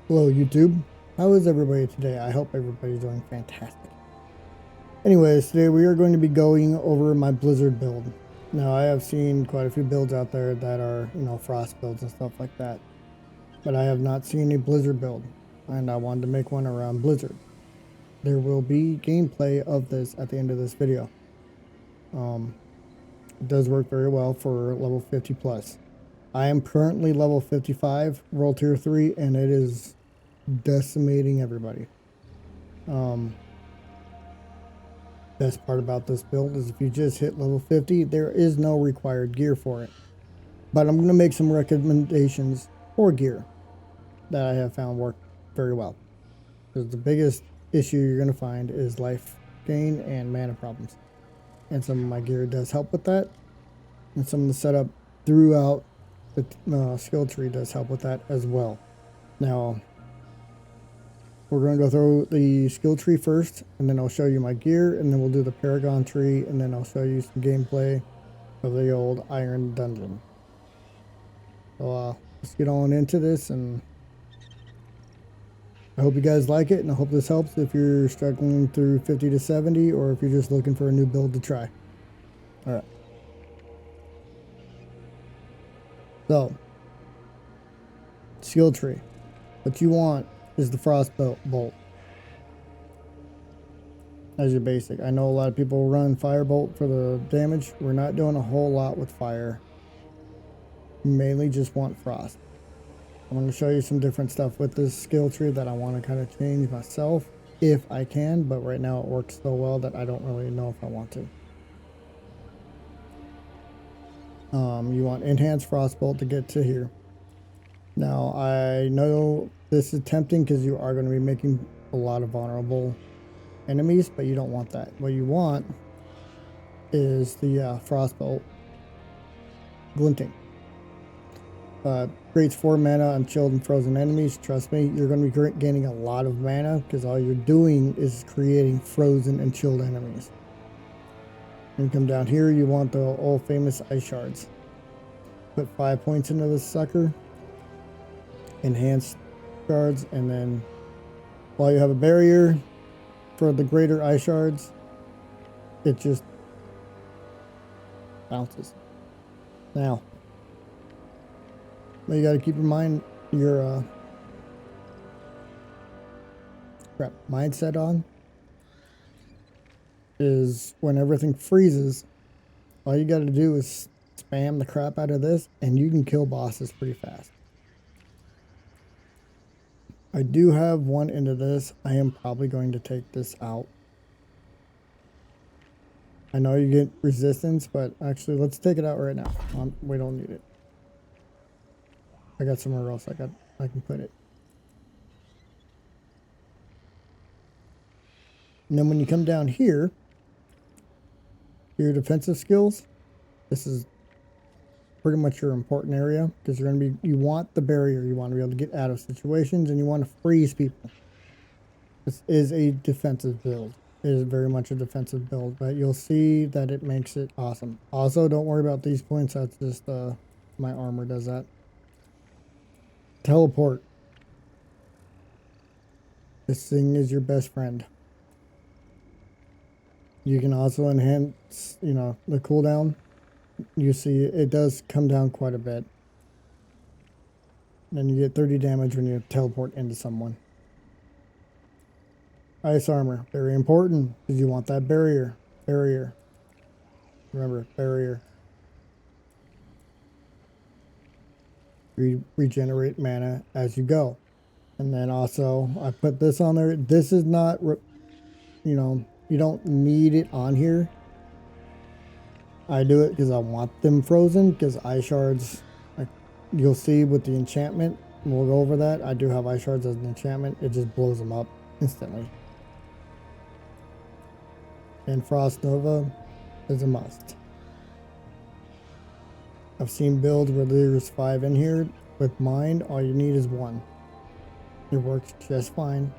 Hello YouTube, how is everybody today? I hope everybody's doing fantastic. Anyways, today we are going to be going over my Blizzard build. Now I have seen quite a few builds out there that are, Frost builds and stuff like that. But I have not seen a Blizzard build, and I wanted to make one around Blizzard. There will be gameplay of this at the end of this video. It does work very well for level 50 plus. I am currently level 55, World Tier 3, and it is decimating everybody. Best part about this build is if you just hit level 50, there is no required gear for it. But I'm going to make some recommendations for gear that I have found work very well. Because the biggest issue you're going to find is life gain and mana problems. And some of my gear does help with that. And some of the setup throughout the skill tree does help with that as well. Now, we're going to go through the skill tree first, and then I'll show you my gear, and then we'll do the Paragon tree, and then I'll show you some gameplay of the old Iron Dungeon. So let's get on into this, and I hope you guys like it, and I hope this helps if you're struggling through 50 to 70, or if you're just looking for a new build to try. Alright. So, skill tree. What you want is the Frost Bolt as your basic. I know a lot of people run Firebolt for the damage. We're not doing a whole lot with fire. You mainly just want Frost. I'm going to show you some different stuff with this skill tree that I want to kind of change myself if I can, but right now it works so well that I don't really know if I want to. You want Enhanced Frostbolt to get to here. Now, I know this is tempting because you are going to be making a lot of vulnerable enemies, but you don't want that. What you want is the Frostbolt Glinting. Creates 4 mana on chilled and frozen enemies. Trust me, you're going to be gaining a lot of mana because all you're doing is creating frozen and chilled enemies. And come down here, you want the old famous ice shards. Put 5 points into this sucker. Enhanced shards, and then while you have a barrier for the greater ice shards, it just bounces. Now, what you got to keep in mind your mindset on is when everything freezes, all you got to do is spam the crap out of this, and you can kill bosses pretty fast. I do have one into this. I am probably going to take this out. I know you get resistance, but actually let's take it out right now. We don't need it. I got somewhere else I can put it. And then when you come down here, your defensive skills, this is pretty much your important area because you want the barrier. You want to be able to get out of situations, and you want to freeze people. This is a defensive build. It is very much a defensive build, but you'll see that it makes it awesome. Also, don't worry about these points. That's just my armor does that. Teleport. This thing is your best friend. You can also enhance, the cooldown. You see it does come down quite a bit. And you get 30 damage when you teleport into someone. Ice armor, very important because you want that barrier. Remember, barrier. Regenerate mana as you go. And then also, I put this on there. This is not, you don't need it on here. I do it because I want them frozen, because ice shards, like you'll see with the enchantment, we'll go over that. I do have ice shards as an enchantment. It just blows them up instantly. And Frost Nova is a must. I've seen builds where there's 5 in here. With mine, all you need is 1. It works just fine.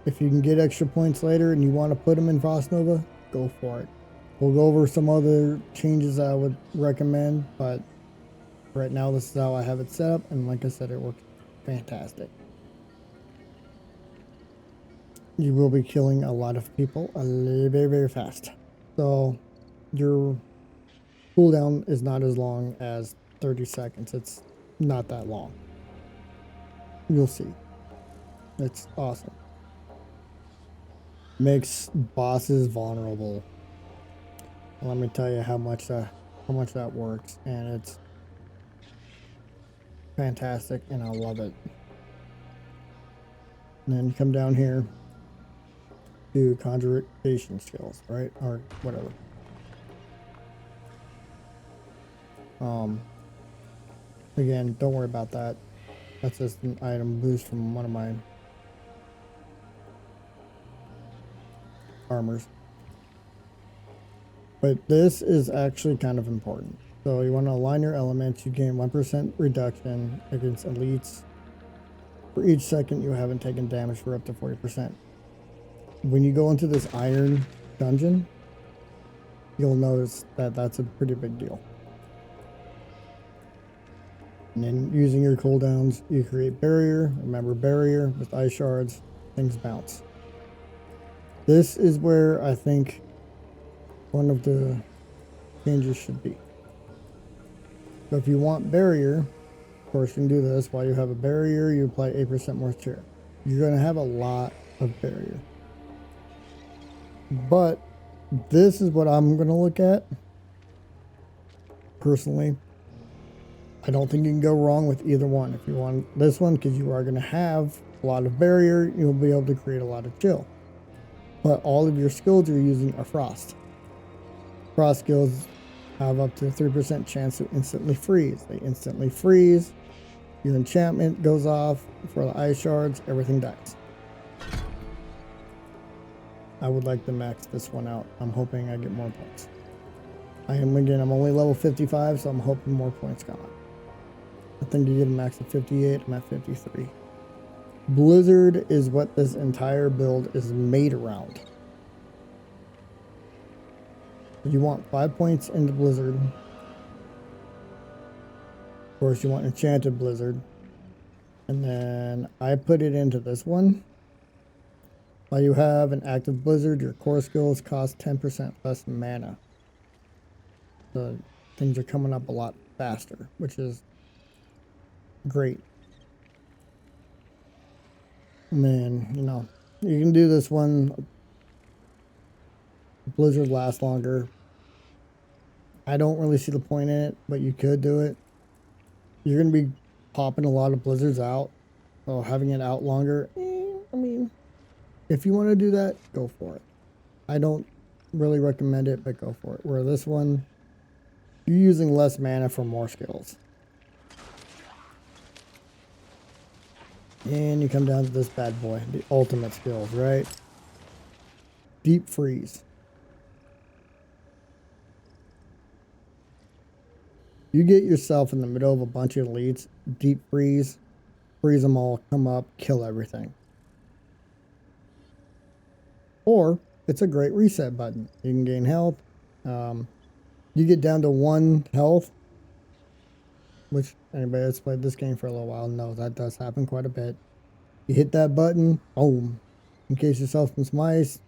If you can get extra points later and you want to put them in Frost Nova, go for it. We'll go over some other changes I would recommend, but right now this is how I have it set up, and like I said, it works fantastic. you will be killing a lot of people very, very fast. So your cooldown is not as long as 30 seconds. It's not that long. You'll see. It's awesome. Makes bosses vulnerable. Let me tell you how much that works, and it's fantastic, and I love it. And then you come down here to conjuration skills, right, or whatever. Again, don't worry about that. That's just an item boost from one of my armors. But this is actually kind of important. So you want to align your elements. You gain 1% reduction against elites for each second you haven't taken damage for up to 40%. When you go into this iron dungeon, you'll notice that that's a pretty big deal. And then using your cooldowns, you create barrier. Remember, barrier with ice shards, things bounce. This is where I think one of the changes should be. So if you want barrier, of course you can do this. While you have a barrier, you apply 8% more cheer. You're going to have a lot of barrier. But this is what I'm going to look at. Personally, I don't think you can go wrong with either one. If you want this one, because you are going to have a lot of barrier, you'll be able to create a lot of chill. But all of your skills you're using are frost. Frost skills have up to a 3% chance to instantly freeze. They instantly freeze. Your enchantment goes off for the ice shards. Everything dies. I would like to max this one out. I'm hoping I get more points. I'm only level 55, so I'm hoping more points come out. I think you get a max of 58. I'm at 53. Blizzard is what this entire build is made around. You want 5 points into Blizzard. Of course, you want Enchanted Blizzard. And then I put it into this one. While you have an active Blizzard, your core skills cost 10% less mana. So things are coming up a lot faster, which is great. And then, you can do this one. Blizzard lasts longer. I don't really see the point in it, but you could do it. You're going to be popping a lot of blizzards out. So having it out longer, I mean, if you want to do that, go for it. I don't really recommend it, but go for it. Where this one, you're using less mana for more skills. And you come down to this bad boy, the ultimate skills, right? Deep freeze. You get yourself in the middle of a bunch of elites, deep freeze them all, come up, kill everything. Or it's a great reset button. You can gain health. You get down to 1 health, which anybody that's played this game for a little while knows that does happen quite a bit. You hit that button, boom, encase yourself in some ice,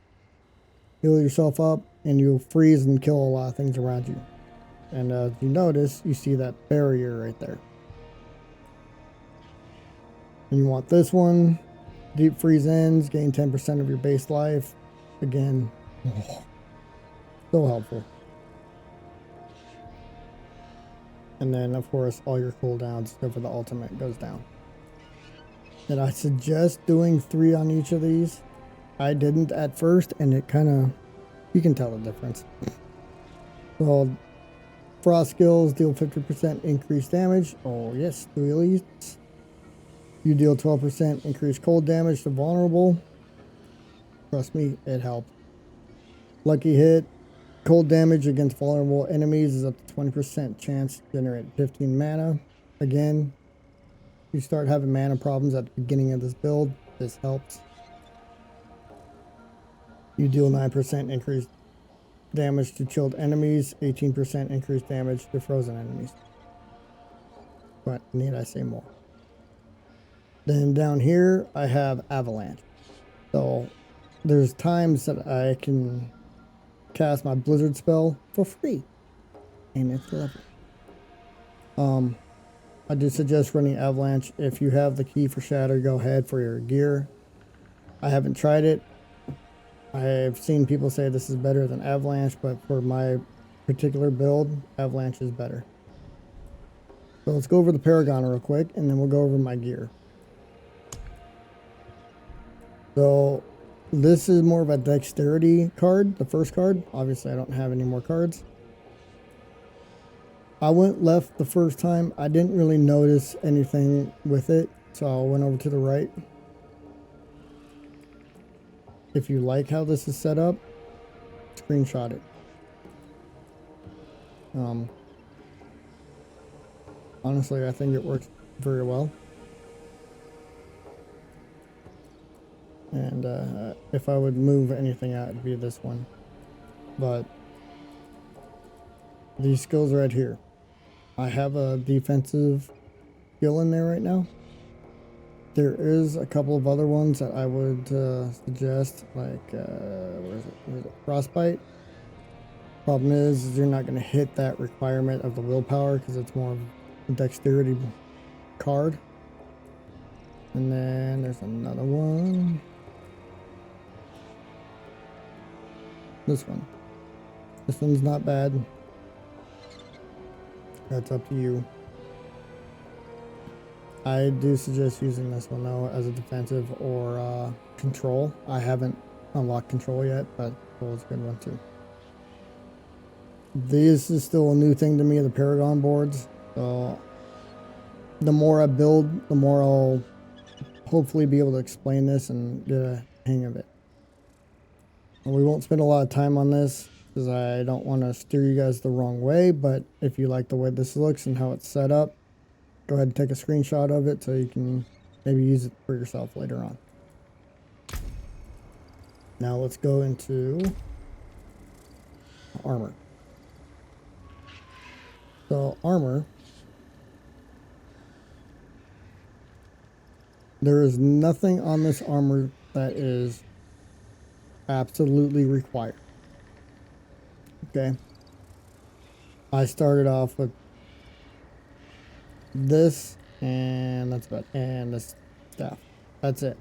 heal yourself up, and you'll freeze and kill a lot of things around you. And as you notice, you see that barrier right there. And you want this one, deep freeze ends, gain 10% of your base life. Again, so helpful. And then, of course, all your cooldowns over the ultimate goes down. And I suggest doing 3 on each of these. I didn't at first, and it kind of, you can tell the difference. So, frost skills deal 50% increased damage. Oh yes, 3 elites. You deal 12% increased cold damage to vulnerable. Trust me, it helped. Lucky hit. Cold damage against vulnerable enemies is up to 20% chance to generate 15 mana. Again, you start having mana problems at the beginning of this build. This helps. You deal 9% increased damage to chilled enemies, 18% increased damage to frozen enemies. But need I say more? Then down here, I have Avalanche. So there's times that I can cast my blizzard spell for free, and it's lovely. I do suggest running avalanche. If you have the key for shatter, go ahead for your gear. I haven't tried it. I've seen people say this is better than avalanche, but for my particular build, avalanche is better. So let's go over the Paragon real quick, and then we'll go over my gear. So this is more of a dexterity card, the first card. Obviously, I don't have any more cards. I went left the first time. I didn't really notice anything with it, so I went over to the right. If you like how this is set up, screenshot it. Honestly, I think it works very well. And if I would move anything out, it'd be this one. But these skills right here. I have a defensive skill in there right now. There is a couple of other ones that I would suggest, like, where is it? Frostbite. Problem is you're not going to hit that requirement of the willpower because it's more of a dexterity card. And then there's another one. This one. This one's not bad. That's up to you. I do suggest using this one though as a defensive or control. I haven't unlocked control yet, but control is a good one too. This is still a new thing to me, the Paragon boards. So the more I build, the more I'll hopefully be able to explain this and get a hang of it. And we won't spend a lot of time on this because I don't want to steer you guys the wrong way, but if you like the way this looks and how it's set up, go ahead and take a screenshot of it so you can maybe use it for yourself later on. Now let's go into armor. So armor, there is nothing on this armor that is absolutely required. Okay. I started off with this, and that's about, and this stuff. That's it.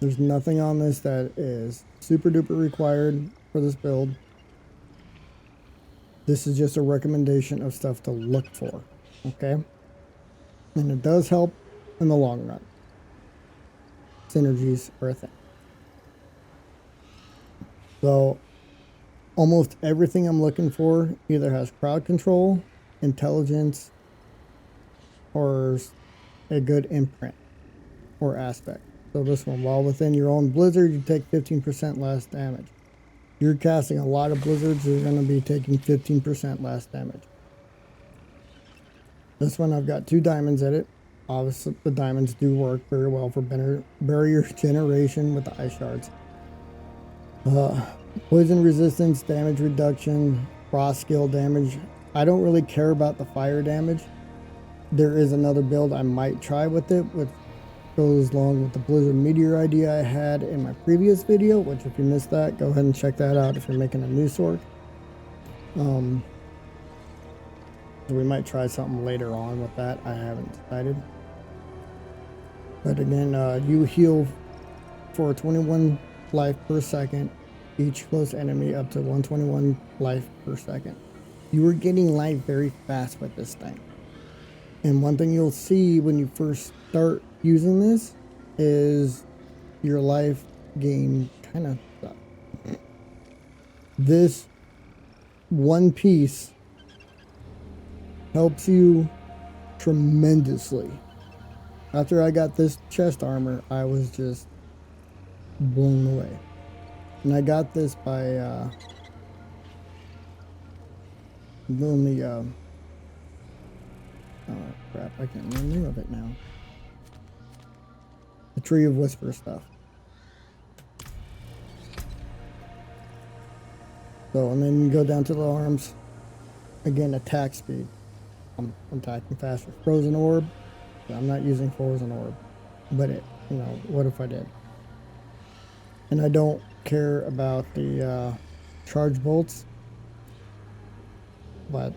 There's nothing on this that is super duper required for this build. This is just a recommendation of stuff to look for. Okay. And it does help in the long run. Synergies are a thing. So almost everything I'm looking for either has crowd control, intelligence, or a good imprint or aspect. So this one, while within your own blizzard, you take 15% less damage. You're casting a lot of blizzards, you're going to be taking 15% less damage. This one, I've got 2 diamonds in it. Obviously, the diamonds do work very well for barrier generation with the ice shards. Poison resistance, damage reduction, frost skill damage. I don't really care about the fire damage. There is another build I might try with it, which goes along with the Blizzard Meteor idea I had in my previous video, which if you missed that, go ahead and check that out if you're making a new sword. So we might try something later on with that. I haven't decided. But again, you heal for 21 life per second. Each close enemy up to 121 life per second. You are getting life very fast with this thing. And one thing you'll see when you first start using this is your life gain kind of sucks. This one piece helps you tremendously. After I got this chest armor, I was just blown away. And I got this by doing the oh crap, I can't remember the name of it now. The Tree of Whisper stuff. So, and then you go down to the arms. Again, attack speed. I'm attacking faster. Frozen Orb. I'm not using Frozen Orb. But it, you know, what if I did? And I don't care about the charge bolts, but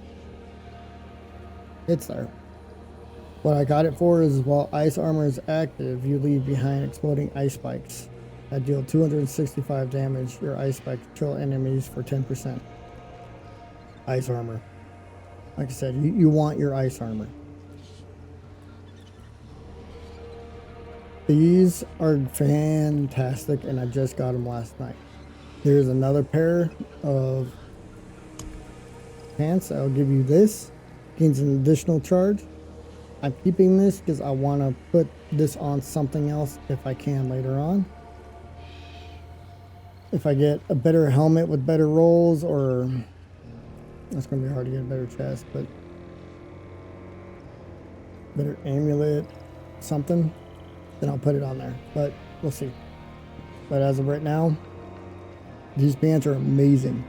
it's there. What I got it for is while ice armor is active, you leave behind exploding ice spikes that deal 265 damage. Your ice spikes kill enemies for 10%. Ice armor. Like I said, you want your ice armor. These are fantastic, and I just got them last night. Here's another pair of pants. I'll give you this. Gains an additional charge. I'm keeping this because I want to put this on something else if I can later on. If I get a better helmet with better rolls, or it's going to be hard to get a better chest, but better amulet, something, then I'll put it on there. But we'll see. But as of right now, these pants are amazing.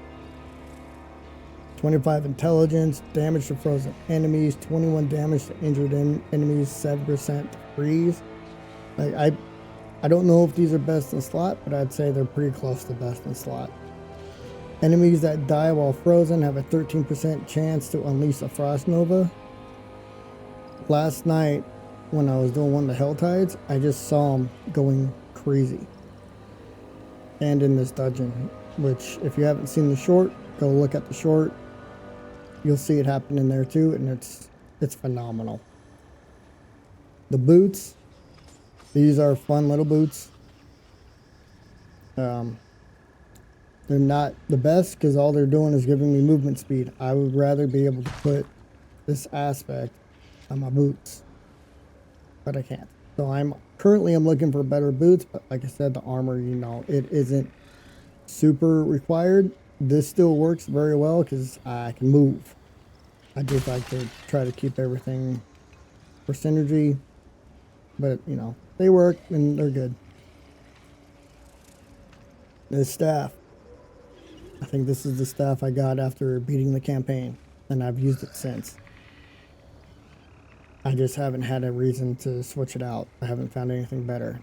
25 intelligence, damage to frozen enemies, 21 damage to injured enemies, 7% to freeze. Like I don't know if these are best in slot, but I'd say they're pretty close to best in slot. Enemies that die while frozen have a 13% chance to unleash a frost nova. Last night, when I was doing one of the Hell Tides, I just saw them going crazy. And in this dungeon, which if you haven't seen the short, go look at the short. You'll see it happen in there too, and it's phenomenal. The boots, these are fun little boots. They're not the best because all they're doing is giving me movement speed. I would rather be able to put this aspect on my boots, but I can't. So I'm looking for better boots, but like I said, the armor, you know, it isn't super required. This still works very well because I can move. I just like to try to keep everything for synergy, but you know, they work and they're good. This staff, I think this is the staff I got after beating the campaign, and I've used it since. I just haven't had a reason to switch it out. I haven't found anything better.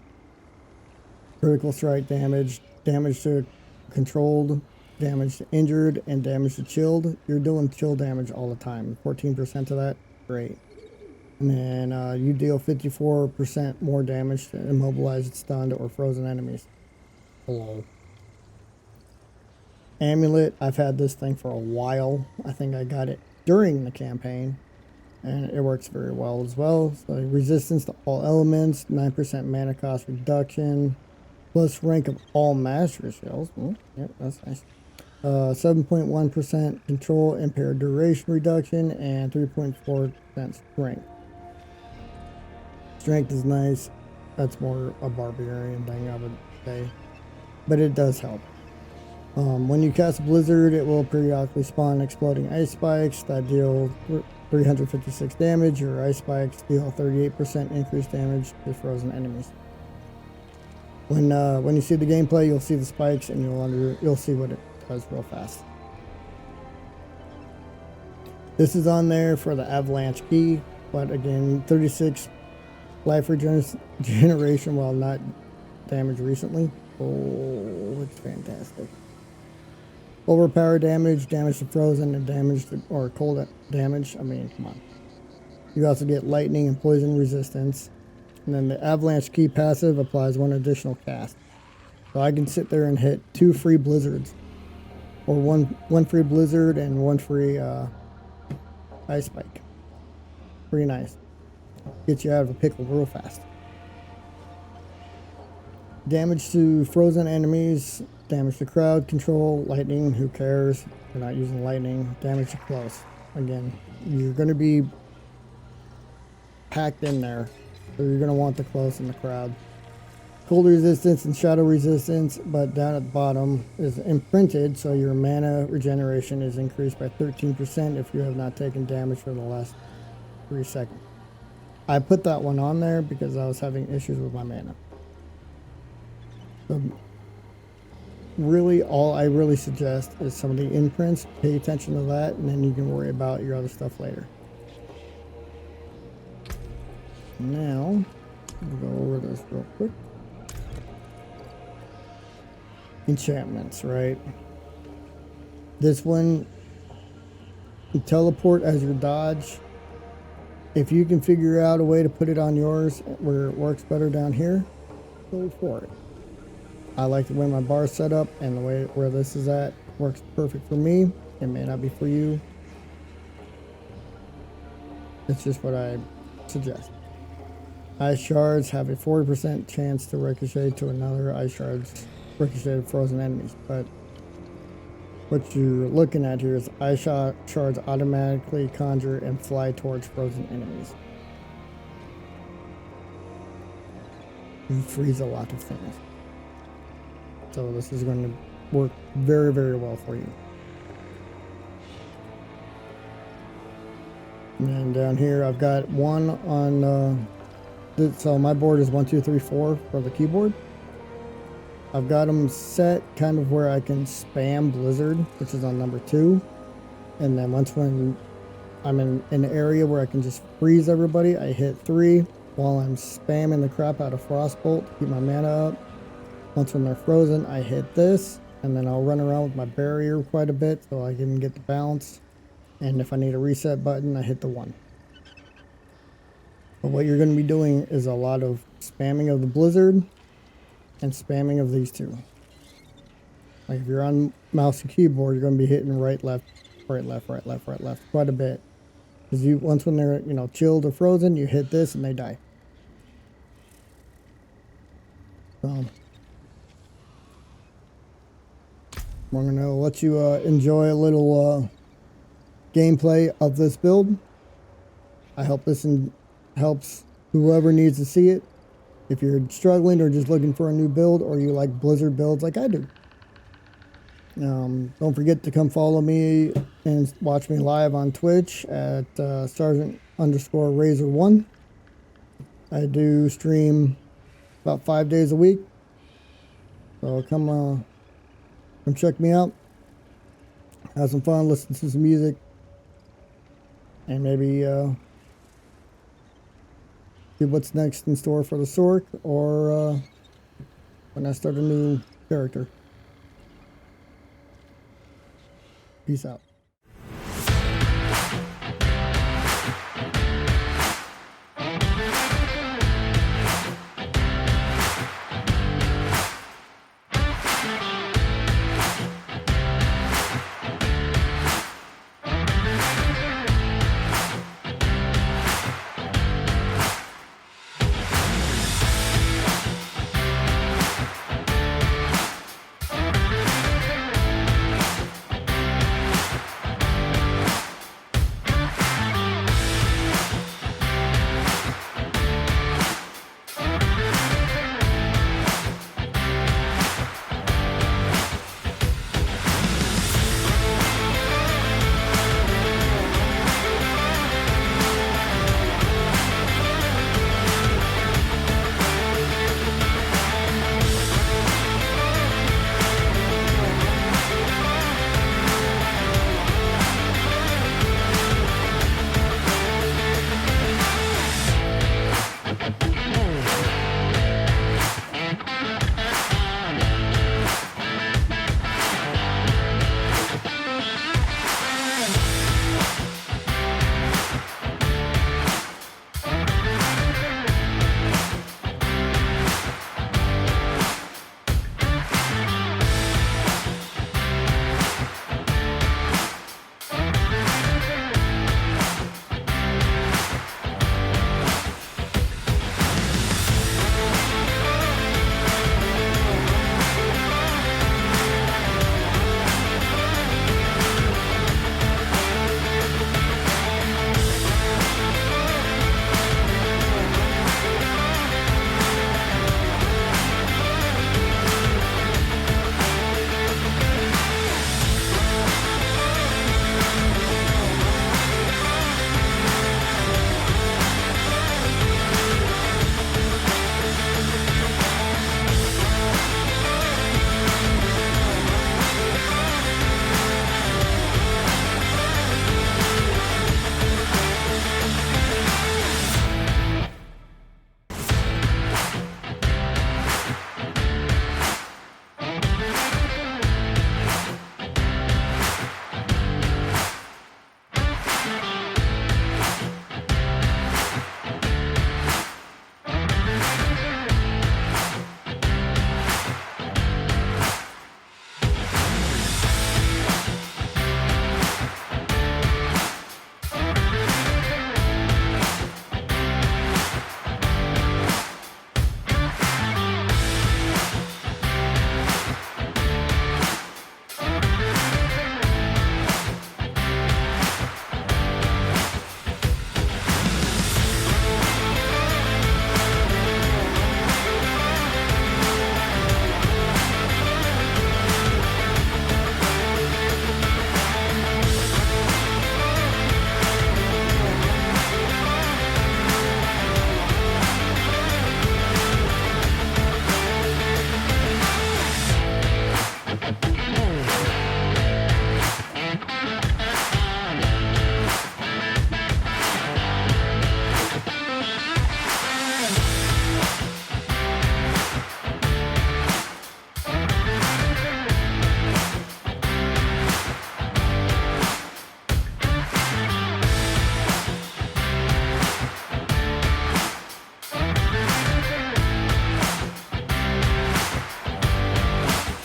Critical strike damage, damage to controlled, damage to injured, and damage to chilled. You're doing chill damage all the time. 14% of that, great. And then you deal 54% more damage to immobilized, stunned, or frozen enemies. Hello. Amulet, I've had this thing for a while. I think I got it during the campaign, and it works very well as well. So resistance to all elements, 9% mana cost reduction, plus rank of all master skills. Yep, that's nice. 7.1% control, impaired duration reduction, and 3.4% strength. Strength is nice. That's more a barbarian thing, I would say, but it does help. When you cast Blizzard, it will periodically spawn exploding ice spikes that deal 356 damage. Your ice spikes deal 38% increased damage to frozen enemies. When you see the gameplay, you'll see the spikes, and you'll see what it does real fast. This is on there for the avalanche key, but again, 36 life regeneration while not damaged recently. Oh, it's fantastic. Overpower damage, damage to frozen, and damage to, or cold damage. I mean, come on. You also get lightning and poison resistance. And then the avalanche key passive applies one additional cast. So I can sit there and hit 2 free blizzards. Or one free blizzard and 1 free ice spike. Pretty nice. Get you out of a pickle real fast. Damage to frozen enemies, damage to crowd control, lightning, who cares? You're not using lightning. Damage to close. Again, you're going to be packed in there, so you're going to want the close and the crowd. Cold resistance and shadow resistance, but down at the bottom is imprinted, so your mana regeneration is increased by 13% if you have not taken damage for the last 3 seconds. I put that one on there because I was having issues with my mana. So really, all I really suggest is some of the imprints. Pay attention to that, and then you can worry about your other stuff later. Now, we'll go over this real quick. enchantments, right? This one, you teleport as your dodge. If you can figure out a way to put it on yours where it works better down here, go for it. I like the way my bar's set up, and the way where this is at works perfect for me. It may not be for you. It's just what I suggest. Ice shards have a 40% chance to ricochet to another. Ice shards ricochet to frozen enemies, but what you're looking at here is ice shards automatically conjure and fly towards frozen enemies. You freeze a lot of things. So this is going to work very, very well for you. And then down here, I've got one on, so my board is 1, 2, 3, 4 for the keyboard. I've got them set kind of where I can spam Blizzard, which is on number 2. And then when I'm in an area where I can just freeze everybody, I hit 3 while I'm spamming the crap out of Frostbolt to keep my mana up. Once when they're frozen, I hit this, and then I'll run around with my barrier quite a bit so I can get the bounce. And if I need a reset button, I hit the 1. But what you're going to be doing is a lot of spamming of the Blizzard and spamming of these two. Like if you're on mouse and keyboard, you're going to be hitting right, left, right, left, right, left, right, left quite a bit. Because once when they're, chilled or frozen, you hit this and they die. So we're going to let you enjoy a little gameplay of this build. I hope this helps whoever needs to see it. If you're struggling or just looking for a new build, or you like Blizzard builds like I do. Don't forget to come follow me and watch me live on Twitch at Sergeant_Razor1. I do stream about 5 days a week. So come check me out. Have some fun, listen to some music, and maybe see what's next in store for the Sork, or when I start a new character. Peace out.